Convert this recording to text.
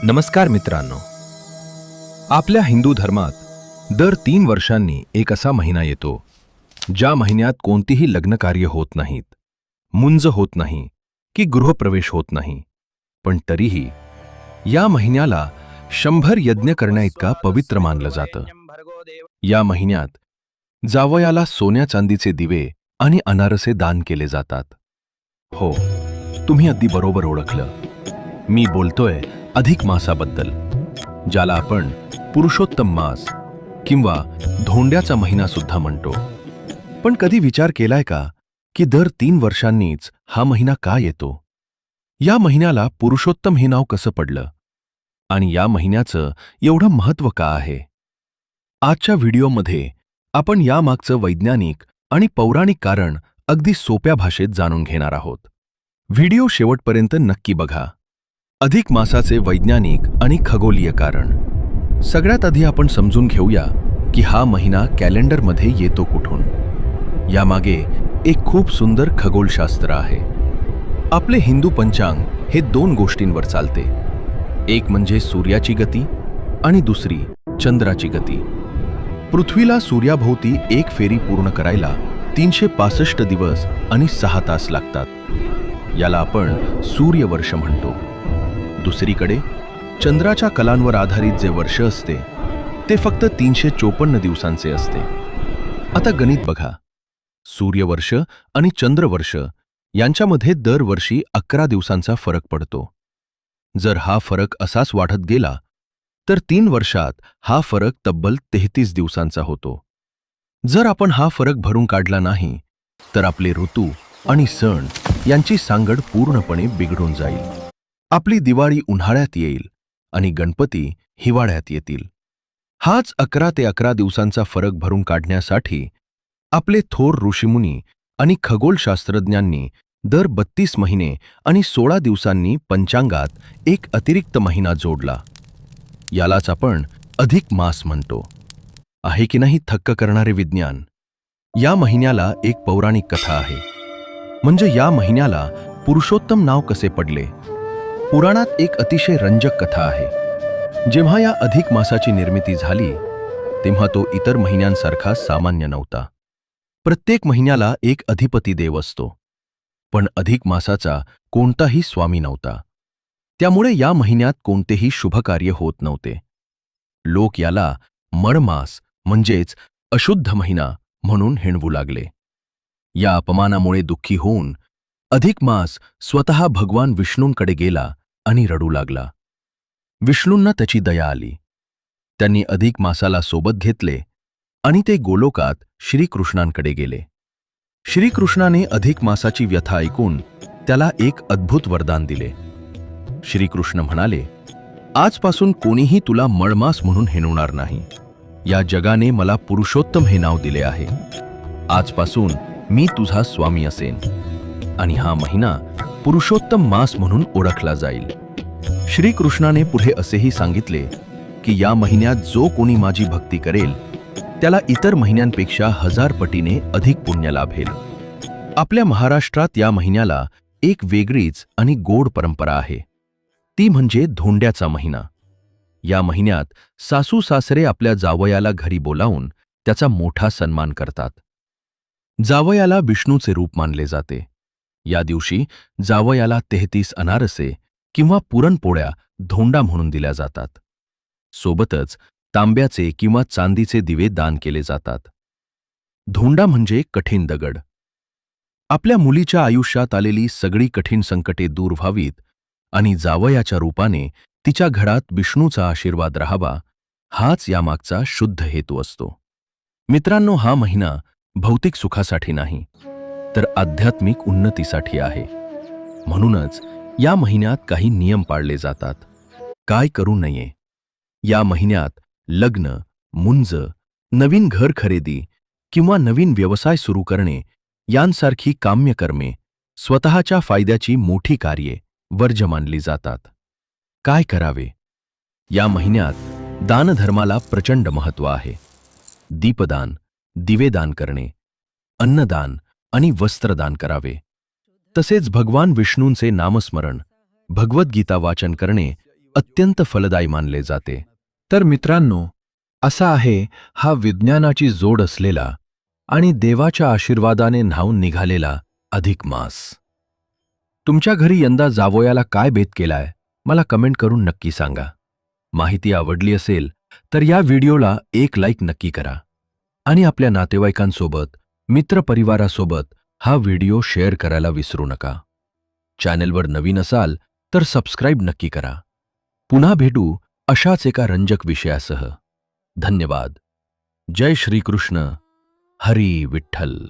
नमस्कार मित्रांनो. आपल्या हिंदू धर्मात दर 3 वर्षांनी एक असा महिना येतो ज्या महिन्यात कोणतीही लग्नकार्य होत नाहीत, मुंज होत नाही की गृहप्रवेश होत नाही. पण तरीही या महिन्याला 100 यज्ञ करण्याइतका पवित्र मानलं जातं. या महिन्यात जावयाला सोन्या चांदीचे दिवे आणि अनारसे दान केले जातात. हो, तुम्ही अगदी बरोबर ओळखलं. मी बोलतोय अधिक मासाबद्दल, ज्याला आपण पुरुषोत्तम मास किंवा धोंड्याचा महिना सुद्धा म्हणतो. पण कधी विचार केलाय का की दर 3 वर्षांनीच हा महिना का येतो? या महिन्याला पुरुषोत्तम हे नाव कसं पडलं आणि या महिन्याचं एवढं महत्त्व का आहे? आजच्या व्हिडिओमध्ये आपण यामागचं वैज्ञानिक आणि पौराणिक कारण अगदी सोप्या भाषेत जाणून घेणार आहोत. व्हिडिओ शेवटपर्यंत नक्की बघा. अधिक मासाचे वैज्ञानिक आणि खगोलीय कारण. सगळ्यात आधी आपण समजून घेऊया की हा महिना कॅलेंडरमध्ये येतो कुठून. यामागे एक खूप सुंदर खगोलशास्त्र आहे. आपले हिंदू पंचांग हे 2 गोष्टींवर चालते. एक म्हणजे सूर्याची गती आणि दुसरी चंद्राची गती. पृथ्वीला सूर्याभोवती एक फेरी पूर्ण करायला 365 दिवस आणि 6 तास लागतात. याला आपण सूर्यवर्ष म्हणतो. दुसरीकडे चंद्राच्या कलांवर आधारित जे वर्ष असते ते फक्त 354 दिवसांचे असते. आता गणित बघा. सूर्यवर्ष आणि चंद्रवर्ष यांच्यामध्ये दरवर्षी 11 दिवसांचा फरक पडतो. जर हा फरक असाच वाढत गेला तर 3 वर्षात हा फरक तब्बल 33 दिवसांचा होतो. जर आपण हा फरक भरून काढला नाही तर आपले ऋतू आणि सण यांची सांगड पूर्णपणे बिघडून जाईल. आपली दिवाळी उन्हाळ्यात येईल आणि गणपती हिवाळ्यात येतील. हाच 11 ते 11 दिवसांचा फरक भरून काढण्यासाठी आपले थोर ऋषीमुनी आणि खगोलशास्त्रज्ञांनी दर 32 महिने आणि 16 दिवसांनी पंचांगात एक अतिरिक्त महिना जोडला. यालाच आपण अधिक मास म्हणतो. आहे की नाही थक्क करणारे विज्ञान? या महिन्याला एक पौराणिक कथा आहे. म्हणजे या महिन्याला पुरुषोत्तम नाव कसे पडले? पुराणात एक अतिशय रंजक कथा आहे. जेव्हा या अधिक मासाची निर्मिती झाली तेव्हा तो इतर महिन्यांसारखा सामान्य नव्हता. प्रत्येक महिन्याला एक अधिपती देव असतो, पण अधिक मासाचा कोणताही स्वामी नव्हता. त्यामुळे या महिन्यात कोणतेही शुभकार्य होत नव्हते. लोक याला मळमास म्हणजेच अशुद्ध महिना म्हणून हिणवू लागले. या अपमानामुळे दुःखी होऊन अधिक मास स्वतः भगवान विष्णूंकडे गेला आणि रडू लागला. विष्णूंना त्याची दया आली. त्यांनी अधिक मासाला सोबत घेतले आणि ते गोलोकात श्रीकृष्णांकडे गेले. श्रीकृष्णाने अधिक मासाची व्यथा ऐकून त्याला एक अद्भुत वरदान दिले. श्रीकृष्ण म्हणाले, आजपासून कोणीही तुला मळमास म्हणून हिणवणार नाही. या जगाने मला पुरुषोत्तम हे नाव दिले आहे. आजपासून मी तुझा स्वामी असेन आणि हा महिना पुरुषोत्तम मास म्हणून ओळखला जाईल. श्रीकृष्णाने पुढे असेही सांगितले की या महिन्यात जो कोणी माझी भक्ती करेल त्याला इतर महिन्यांपेक्षा 1000 पटीने अधिक पुण्य लाभेल. आपल्या महाराष्ट्रात या महिन्याला एक वेगळीच आणि गोड परंपरा आहे. ती म्हणजे धोंड्याचा महिना. या महिन्यात सासू सासरे आपल्या जावयाला घरी बोलावून त्याचा मोठा सन्मान करतात. जावयाला विष्णूचे रूप मानले जाते. या दिवशी जावयाला 33 अनारसे किंवा पुरणपोळ्या धोंडा म्हणून दिल्या जातात. सोबतच तांब्याचे किंवा चांदीचे दिवे दान केले जातात. धोंडा म्हणजे कठीण दगड. आपल्या मुलीच्या आयुष्यात आलेली सगळी कठीण संकटे दूर व्हावीत आणि जावयाच्या रूपाने तिच्या घरात विष्णूचा आशीर्वाद राहावा, हाच यामागचा शुद्ध हेतू असतो. मित्रांनो, हा महिना भौतिक सुखासाठी नाही तर आध्यात्मिक उन्नतीसाठी आहे. म्हणूनच या महिन्यात काही नियम पाळले जातात. काय करू नये? या महिन्यात लग्न, मुंज, नवीन घर खरेदी किंवा नवीन व्यवसाय सुरू करणे यांसारखी काम्यकर्मे, स्वतःच्या फायद्याची मोठी कार्ये वर्ज्य मानली जातात. काय करावे? या महिन्यात दानधर्माला प्रचंड महत्त्व आहे. दीपदान, दिवेदान करणे, अन्नदान आणि वस्त्रदान करावे. तसेच भगवान विष्णूंचे नामस्मरण, भगवद्गीता वाचन करणे अत्यंत फलदायी मानले जाते. तर मित्रांनो, असा आहे हा विज्ञानाची जोड असलेला आणि देवाच्या आशीर्वादाने न्हाऊन निघालेला अधिक मास. तुमच्या घरी यंदा जावयाला काय बेत केलाय मला कमेंट करून नक्की सांगा. माहिती आवडली असेल तर या व्हिडिओला एक लाईक नक्की करा आणि आपल्या नातेवाईकांसोबत, मित्रपरिवारासोबत हा व्हिडिओ शेअर करायला विसरू नका. चॅनेलवर नवीन असाल तर सबस्क्राईब नक्की करा. पुन्हा भेटू अशाच एका रंजक विषयासह. धन्यवाद. जय श्रीकृष्ण. हरी विठ्ठल.